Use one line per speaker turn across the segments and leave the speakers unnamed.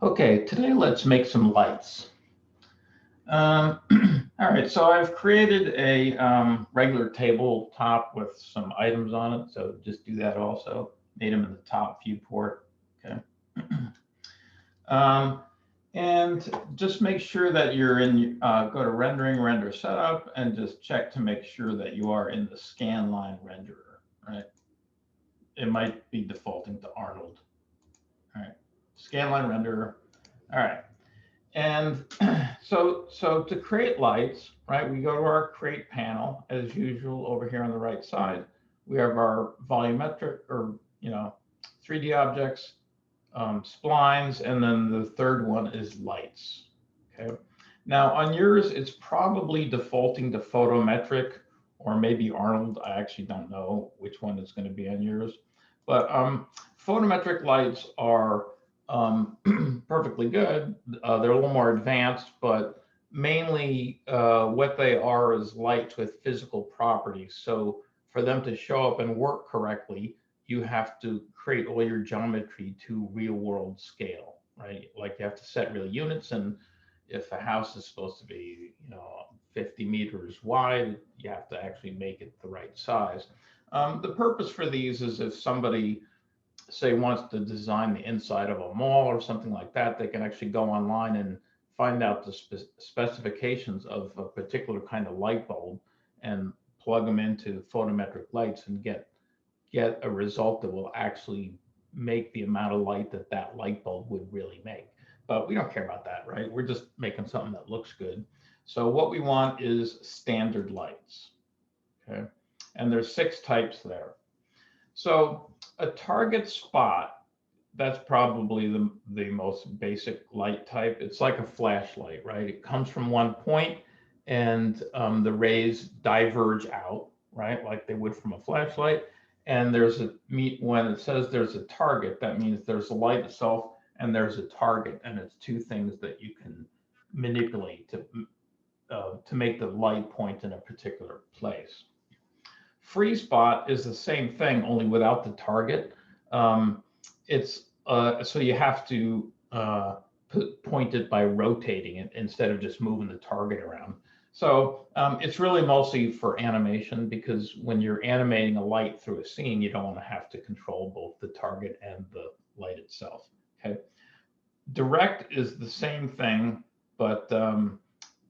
Okay, today let's make some lights. Um, all right, so I've created a regular tabletop with some items on it. So just do that also. Made them in the top viewport. Okay. um, and just make sure that you're in, go to rendering, render setup, and just check to make sure that you are in the scan line renderer, right? It might be defaulting to Arnold. All right, scan line renderer. All right. And so to create lights, right, we go to our create panel as usual over here on the right side. We have our volumetric or, 3D objects, splines, and then the third one is lights. Okay. Now on yours, it's probably defaulting to photometric or maybe Arnold. I actually don't know which one is going to be on yours. But photometric lights are perfectly good. They're a little more advanced, but mainly what they are is lights with physical properties. So for them to show up and work correctly, you have to create all your geometry to real world scale, right? Like you have to set real units. And if a house is supposed to be, 50 meters wide, you have to actually make it the right size. The purpose for these is if somebody say wants to design the inside of a mall or something like that, they can actually go online and find out the specifications of a particular kind of light bulb and plug them into photometric lights and get a result that will actually make the amount of light that that light bulb would really make. But we don't care about that, right? We're just making something that looks good. So what we want is standard lights, okay? And there's 6 types there. So a target spot, that's probably the most basic light type. It's like a flashlight, right? It comes from one point and the rays diverge out, right? Like they would from a flashlight. And when it says there's a target, that means there's a light itself and there's a target. And it's two things that you can manipulate to make the light point in a particular place. Free spot is the same thing, only without the target. It's so you have to point it by rotating it instead of just moving the target around. So it's really mostly for animation because when you're animating a light through a scene, you don't want to have to control both the target and the light itself. Okay. Direct is the same thing, but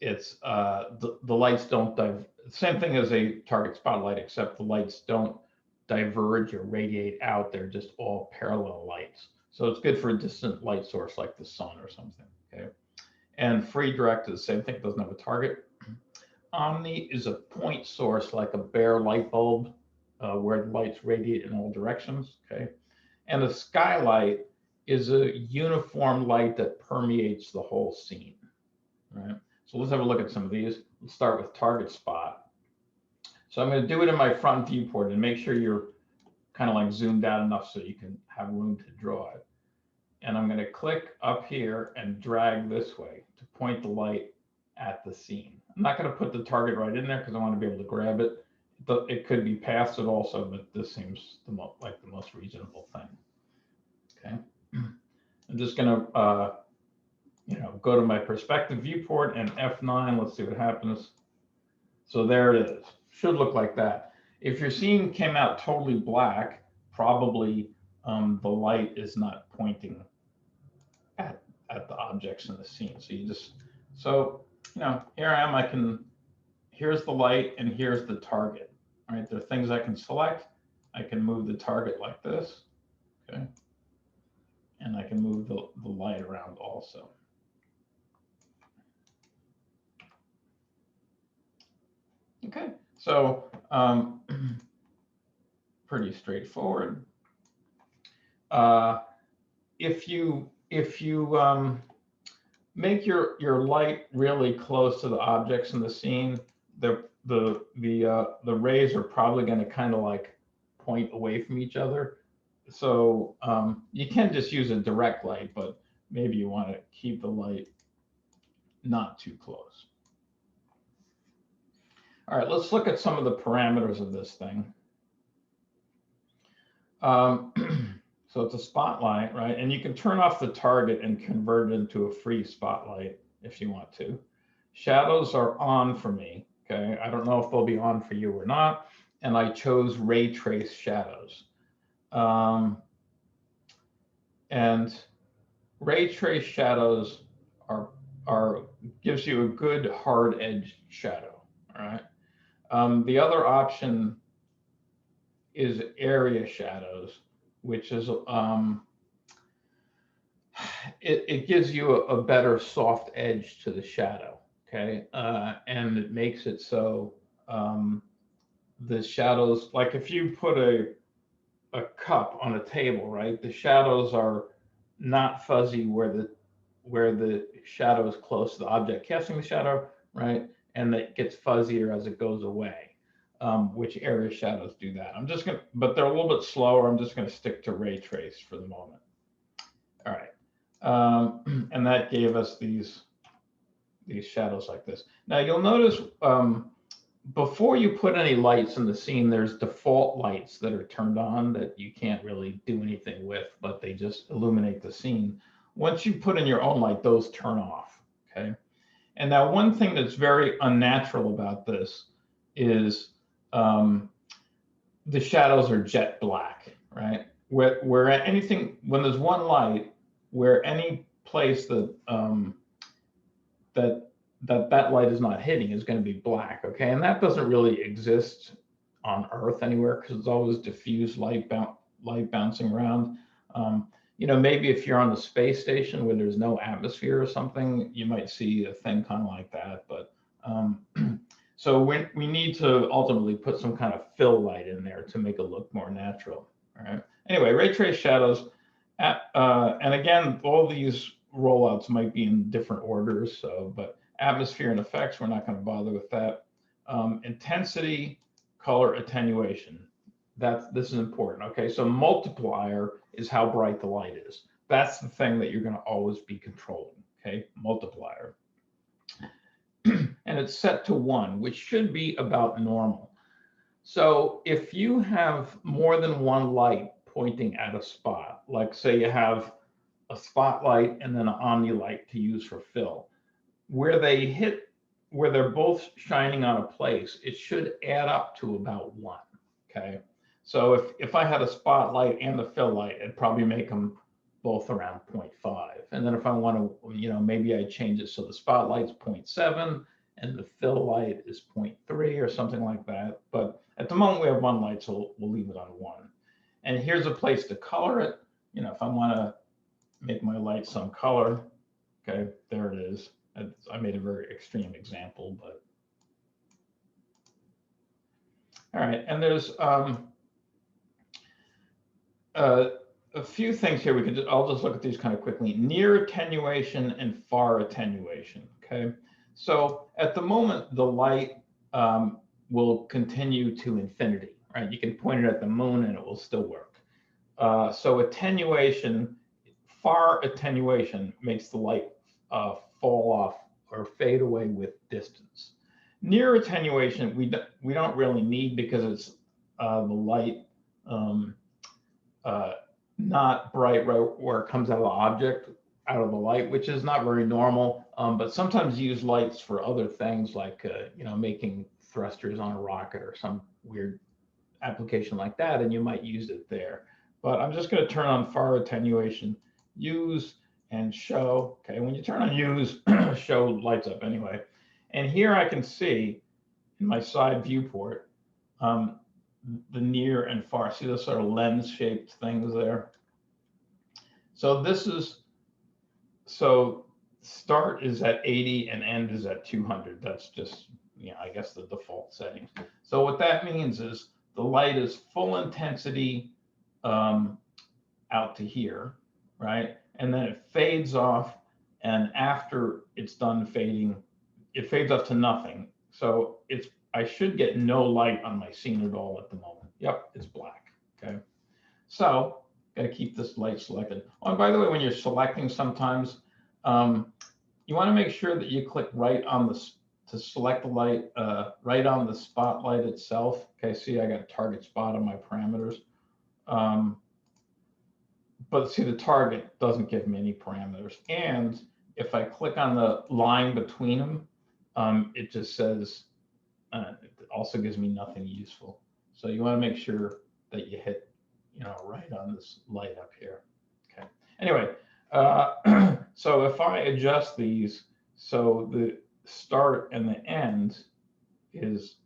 it's the lights don't same thing as a target spotlight, except the lights don't diverge or radiate out. They're just all parallel lights. So it's good for a distant light source like the sun or something. Okay. And free direct is the same thing. It doesn't have a target. Omni is a point source like a bare light bulb where the lights radiate in all directions. Okay. And a skylight is a uniform light that permeates the whole scene. Right. So let's have a look at some of these. Let's start with target spot. So I'm going to do it in my front viewport and make sure you're kind of like zoomed out enough so you can have room to draw it. And I'm going to click up here and drag this way to point the light at the scene. I'm not going to put the target right in there because I want to be able to grab it. It could be past it also, but this seems like the most reasonable thing. Okay. I'm just going to go to my perspective viewport and F9. Let's see what happens. So there it is. Should look like that. If your scene came out totally black, probably the light is not pointing at the objects in the scene. So here I am. Here's the light and here's the target. All right, there are things I can select. I can move the target like this. Okay. And I can move the light around also. Okay, so pretty straightforward. If you make your light really close to the objects in the scene, the rays are probably going to kind of like point away from each other. So you can just use a direct light, but maybe you want to keep the light not too close. All right, let's look at some of the parameters of this thing. So it's a spotlight, right? And you can turn off the target and convert it into a free spotlight if you want to. Shadows are on for me, okay? I don't know if they'll be on for you or not. And I chose ray trace shadows. And ray trace shadows are gives you a good hard edge shadow, all right? The other option is area shadows, which is it gives you a better soft edge to the shadow, okay? And it makes it so the shadows, like if you put a cup on a table, right? The shadows are not fuzzy where the shadow is close to the object casting the shadow, right? And that gets fuzzier as it goes away, which area shadows do that. I'm just gonna, but they're a little bit slower. I'm just gonna stick to ray trace for the moment. All right. And that gave us these shadows like this. Now you'll notice before you put any lights in the scene, there's default lights that are turned on that you can't really do anything with, but they just illuminate the scene. Once you put in your own light, those turn off, okay? And now one thing that's very unnatural about this is the shadows are jet black, right? Where anything, when there's one light, where any place that that light is not hitting is going to be black, okay? And that doesn't really exist on Earth anywhere because it's always diffused light bouncing around. You know, maybe if you're on the space station where there's no atmosphere or something, you might see a thing kind of like that. But so we need to ultimately put some kind of fill light in there to make it look more natural. All right. Anyway, ray trace shadows. And again, all these rollouts might be in different orders. So, but atmosphere and effects, we're not going to bother with that. Intensity, color, attenuation. This is important. Okay, so multiplier is how bright the light is. That's the thing that you're going to always be controlling. Okay, multiplier. And it's set to 1, which should be about normal. So if you have more than one light pointing at a spot, like say you have a spotlight and then an omni-light to use for fill, where they're both shining on a place, it should add up to about 1, okay? So if I had a spotlight and the fill light, it'd probably make them both around 0.5. And then if I want to, you know, maybe I change it so the spotlight's 0.7 and the fill light is 0.3 or something like that. But at the moment we have one light, so we'll leave it on 1. And here's a place to color it. You know, if I want to make my light some color, okay, there it is. I made a very extreme example, but all right. And there's a few things here. I'll just look at these kind of quickly. Near attenuation and far attenuation. Okay, so at the moment the light will continue to infinity, right? You can point it at the moon and it will still work. So attenuation, far attenuation makes the light fall off or fade away with distance. Near attenuation, we don't really need because it's the light not bright right where it comes out of the object, out of the light, which is not very normal. But sometimes you use lights for other things like you know, making thrusters on a rocket or some weird application like that, and you might use it there. But I'm just going to turn on far attenuation, use and show. Okay, when you turn on use, show lights up anyway. And here I can see in my side viewport the near and far. See those sort of lens-shaped things there? So this is, so start is at 80 and end is at 200. That's just, you know, I guess the default settings. So what that means is the light is full intensity out to here, right? And then it fades off, and after it's done fading, it fades off to nothing. So I should get no light on my scene at all at the moment. Yep, it's black, okay? So, gotta keep this light selected. Oh, and by the way, when you're selecting sometimes, you wanna make sure that you click right on to select the light, right on the spotlight itself. Okay, see, I got a target spot on my parameters. but see, the target doesn't give me any parameters. And if I click on the line between them, it just says, it also gives me nothing useful. So you want to make sure that you hit, right on this light up here. Okay. Anyway, so if I adjust these, so the start and the end is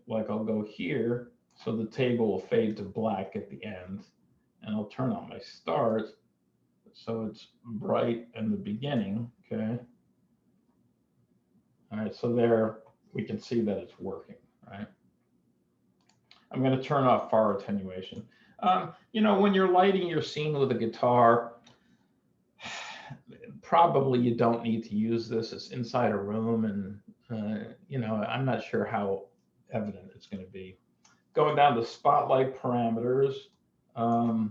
like I'll go here, so the table will fade to black at the end, and I'll turn on my start, so it's bright in the beginning. Okay. All right, so there we can see that it's working, right? I'm going to turn off far attenuation. When you're lighting your scene with a guitar, probably you don't need to use this. It's inside a room, and I'm not sure how evident it's going to be. Going down to spotlight parameters. I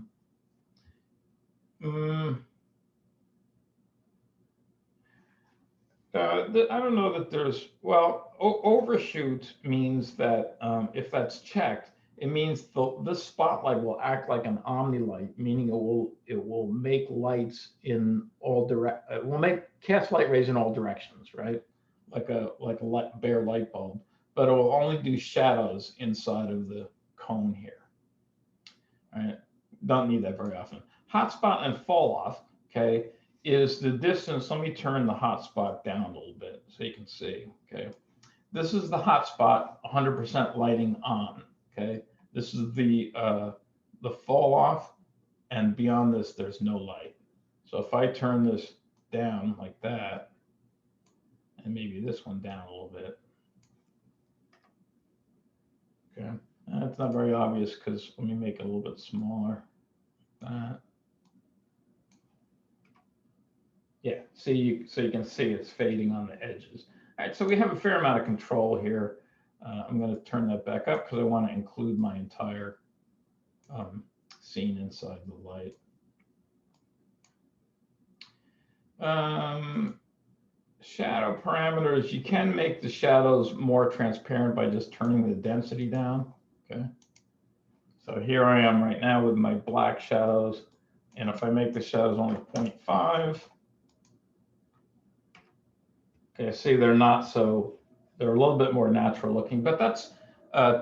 don't know that there's, well, overshoot means that if that's checked, it means this spotlight will act like an omni-light, meaning it will make lights in all it will cast light rays in all directions, right? Like a bare light bulb, but it will only do shadows inside of the cone here. All right, don't need that very often. Hotspot and fall off, okay, is the distance. Let me turn the hotspot down a little bit so you can see. Okay, this is the hotspot, 100% lighting on. Okay, this is the fall off, and beyond this, there's no light. So if I turn this down like that, and maybe this one down a little bit. Okay, that's not very obvious because let me make it a little bit smaller. Yeah, so you can see it's fading on the edges. All right, so we have a fair amount of control here. I'm going to turn that back up because I want to include my entire scene inside the light. Shadow parameters, you can make the shadows more transparent by just turning the density down. Okay. So here I am right now with my black shadows. And if I make the shadows only 0.5, okay, see, they're a little bit more natural looking, but that's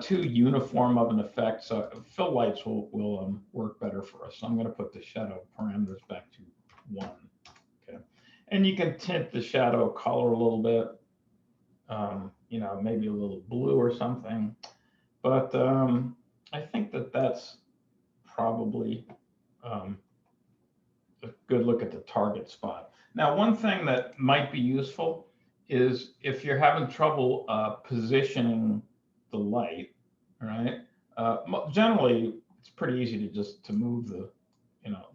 too uniform of an effect. So fill lights will work better for us. So I'm going to put the shadow parameters back to 1. Okay, and you can tint the shadow color a little bit, maybe a little blue or something. But I think that's probably a good look at the target spot. Now, one thing that might be useful is if you're having trouble positioning the light, right? Generally, it's pretty easy to move the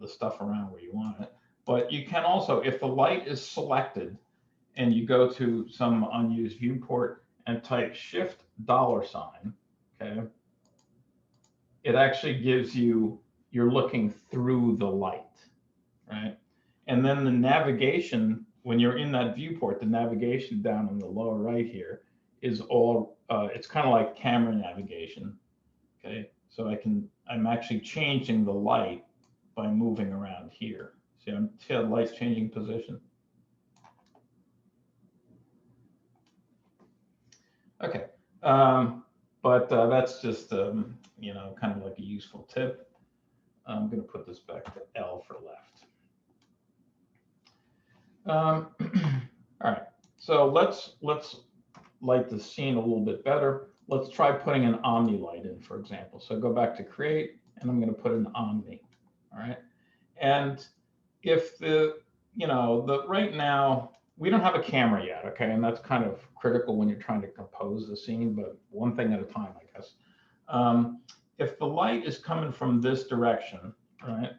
stuff around where you want it. But you can also, if the light is selected, and you go to some unused viewport and type Shift $, okay, it actually gives you, you're looking through the light, right? And then the navigation, when you're in that viewport, the navigation down in the lower right here is all, it's kind of like camera navigation, okay? So I'm actually changing the light by moving around here. See how the light's changing position? Okay, but that's just, kind of like a useful tip. I'm going to put this back to L for left. All right, so let's light the scene a little bit better. Let's try putting an omni light in, for example. So go back to create, and I'm going to put an omni. All right, and if right now we don't have a camera yet, okay, and that's kind of critical when you're trying to compose the scene, but one thing at a time, I guess. If the light is coming from this direction, right,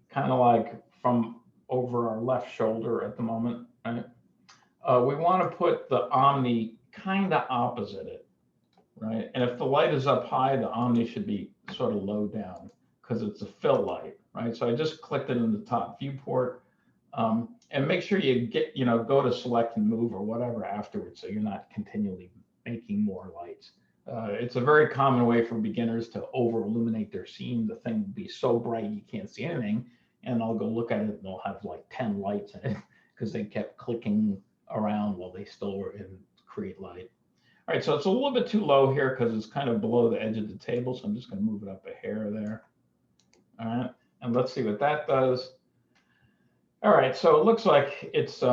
kind of like from over our left shoulder at the moment, right, we want to put the omni kind of opposite it, right? And if the light is up high, the omni should be sort of low down because it's a fill light, right? So I just clicked it in the top viewport, and make sure you go to select and move or whatever afterwards, so you're not continually making more lights. It's a very common way for beginners to over illuminate their scene. The thing will be so bright you can't see anything, and I'll go look at it and they'll have like 10 lights in it because they kept clicking around while they still were in create light. All right, so it's a little bit too low here because it's kind of below the edge of the table, so I'm just going to move it up a hair there. All right, and let's see what that does. All right, so it looks like it's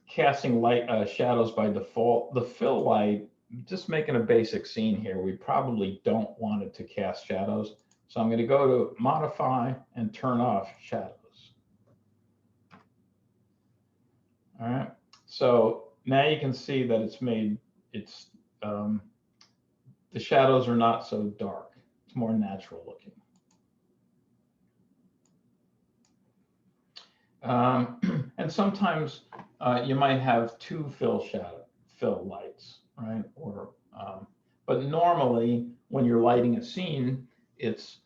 casting light shadows by default. The fill light, just making a basic scene here, we probably don't want it to cast shadows. So I'm going to go to modify and turn off shadows. All right, so now you can see that it's made, the shadows are not so dark. It's more natural looking. And sometimes you might have two fill lights, right? Or but normally when you're lighting a scene, it's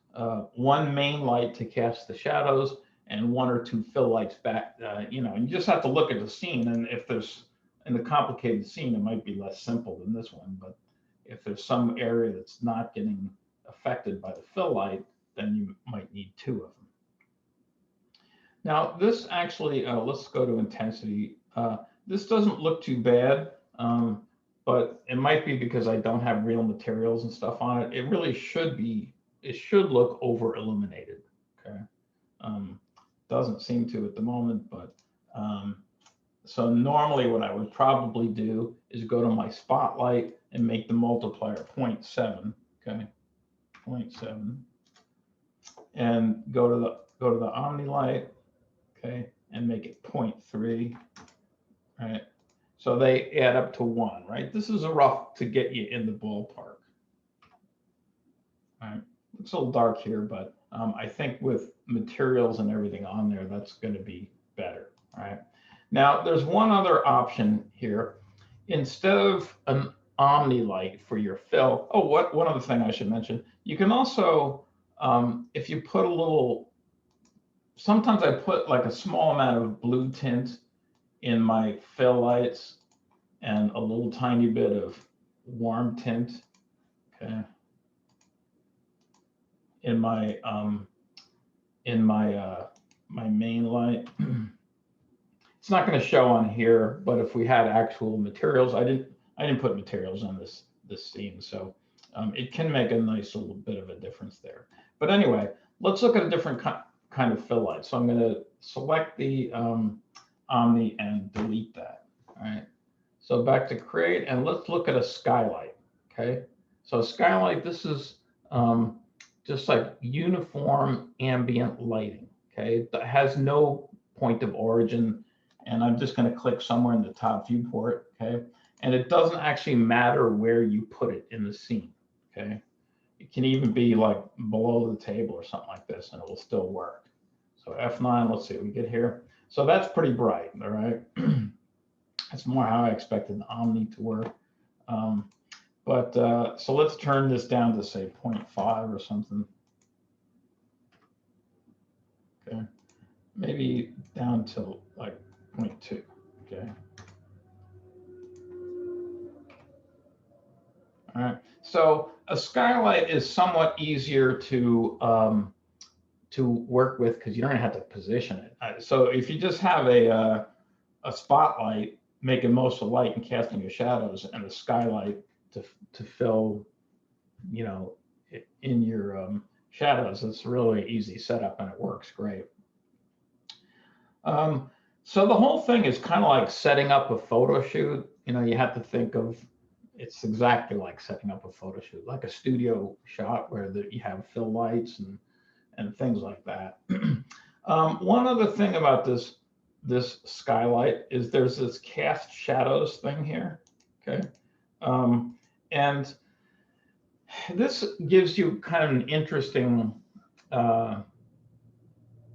one main light to cast the shadows and one or two fill lights back. And you just have to look at the scene. And if there's in the complicated scene, it might be less simple than this one. But if there's some area that's not getting affected by the fill light, then you might need two of them. Now, this actually, let's go to intensity. This doesn't look too bad, but it might be because I don't have real materials and stuff on it. It really should be, it should look over illuminated, okay? Doesn't seem to at the moment, but so normally what I would probably do is go to my spotlight and make the multiplier 0.7, okay? 0.7, and go to the Omni light, okay, and make it 0.3, right? So they add up to 1, right? This is a rough to get you in the ballpark. All right, it's a little dark here, but I think with materials and everything on there, that's going to be better. All right. Now, there's one other option here. Instead of an Omni light for your fill, oh, one other thing I should mention, you can also, if you put a little, sometimes I put like a small amount of blue tint in my fill lights and a little tiny bit of warm tint, okay, in my my main light. It's not going to show on here, but if we had actual materials, I didn't put materials on this scene, so it can make a nice little bit of a difference there. But anyway, let's look at a different kind of fill light. So I'm going to select the Omni and delete that. All right. So back to create, and let's look at a skylight. Okay. So skylight, this is just like uniform ambient lighting. Okay. It has no point of origin. And I'm just going to click somewhere in the top viewport, okay? And it doesn't actually matter where you put it in the scene, okay? It can even be like below the table or something like this, and it will still work. So F9, let's see what we get here. So that's pretty bright, all right? That's more how I expected the Omni to work. So let's turn this down to say 0.5 or something. Okay, maybe down to like 0.2, okay. All right, so a skylight is somewhat easier to work with because you don't have to position it. So if you just have a spotlight making most of the light and casting your shadows, and a skylight to fill, in your shadows, it's really easy setup and it works great. So the whole thing is kind of like setting up a photo shoot. You have to think of, it's exactly like setting up a photo shoot, like a studio shot where you have fill lights and things like that. One other thing about this skylight is there's this cast shadows thing here, okay? And this gives you kind of an interesting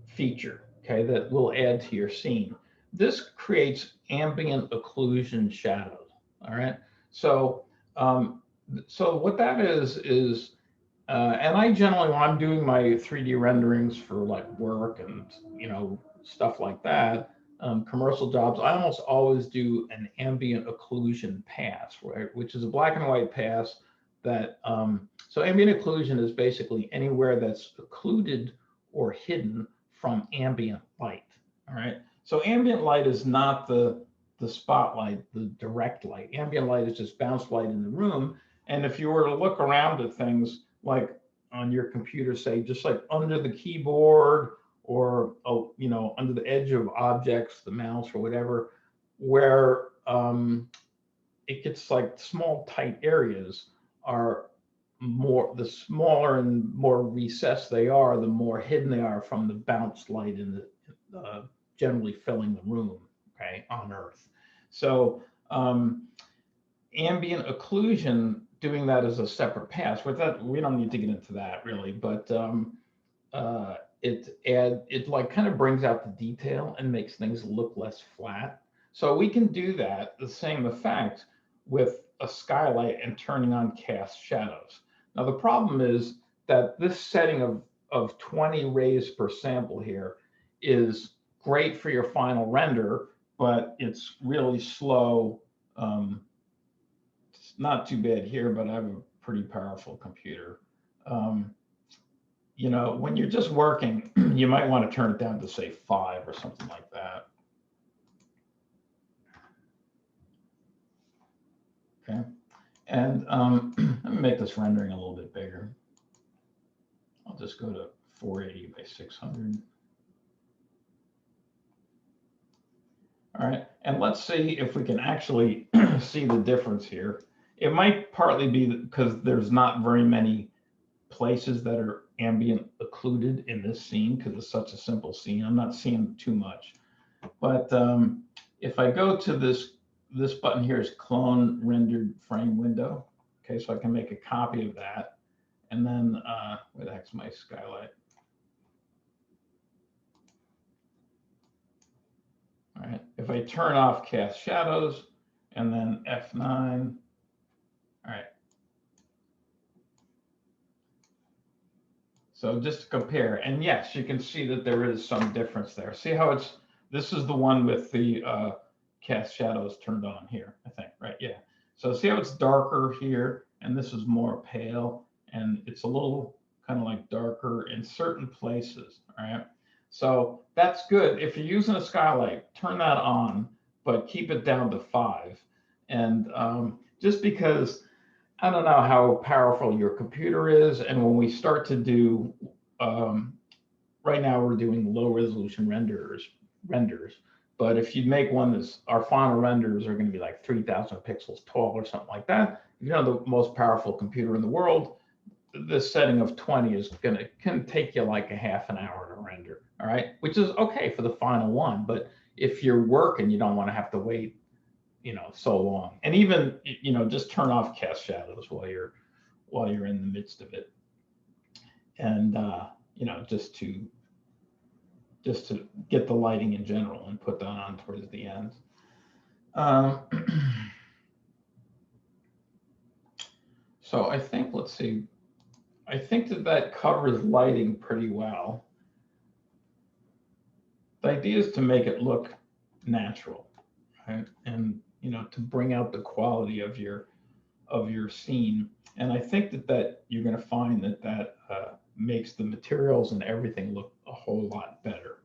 feature, okay, that will add to your scene. This creates ambient occlusion shadows, all right? So so what that is, and I generally, when I'm doing my 3D renderings for like work and, stuff like that, commercial jobs, I almost always do an ambient occlusion pass, right? Which is a black and white pass, that, so ambient occlusion is basically anywhere that's occluded or hidden from ambient light. All right. So ambient light is not the spotlight, the direct light. Ambient light is just bounce light in the room. And if you were to look around at things like on your computer, say just like under the keyboard or under the edge of objects, the mouse or whatever, where it gets like small tight areas are more, the smaller and more recessed they are, the more hidden they are from the bounce light in the generally filling the room, okay, on Earth. So ambient occlusion, doing that as a separate pass, with that, we don't need to get into that really, but it like kind of brings out the detail and makes things look less flat. So we can do that, the same effect, with a skylight and turning on cast shadows. Now the problem is that this setting of 20 rays per sample here is great for your final render, but it's really slow. It's not too bad here, but I have a pretty powerful computer. When you're just working, you might want to turn it down to say 5 or something like that. Okay, and let me make this rendering a little bit bigger. I'll just go to 480 by 600. All right, and let's see if we can actually see the difference here. It might partly be because there's not very many places that are ambient occluded in this scene because it's such a simple scene. I'm not seeing too much. But if I go to this button here is clone rendered frame window. Okay, so I can make a copy of that. And then where the heck's my skylight? All right, if I turn off cast shadows and then F9, all right. So just to compare, and yes, you can see that there is some difference there. See how this is the one with the cast shadows turned on here, I think, right? Yeah. So see how it's darker here, and this is more pale, and it's a little kind of like darker in certain places, all right? So that's good. If you're using a skylight, turn that on, but keep it down to 5. And just because I don't know how powerful your computer is, and when we start to do, right now we're doing low resolution renders, but if you make one that's, our final renders are going to be like 3,000 pixels tall or something like that. The most powerful computer in the world, this setting of 20 is can take you like a half an hour to render, all right? Which is okay for the final one, but if you're working, you don't want to have to wait, so long. And even, just turn off cast shadows while you're in the midst of it. And, just to get the lighting in general and put that on towards the end. So I think, let's see, I think that covers lighting pretty well. The idea is to make it look natural, right? And, to bring out the quality of your scene. And I think that you're going to find that makes the materials and everything look a whole lot better.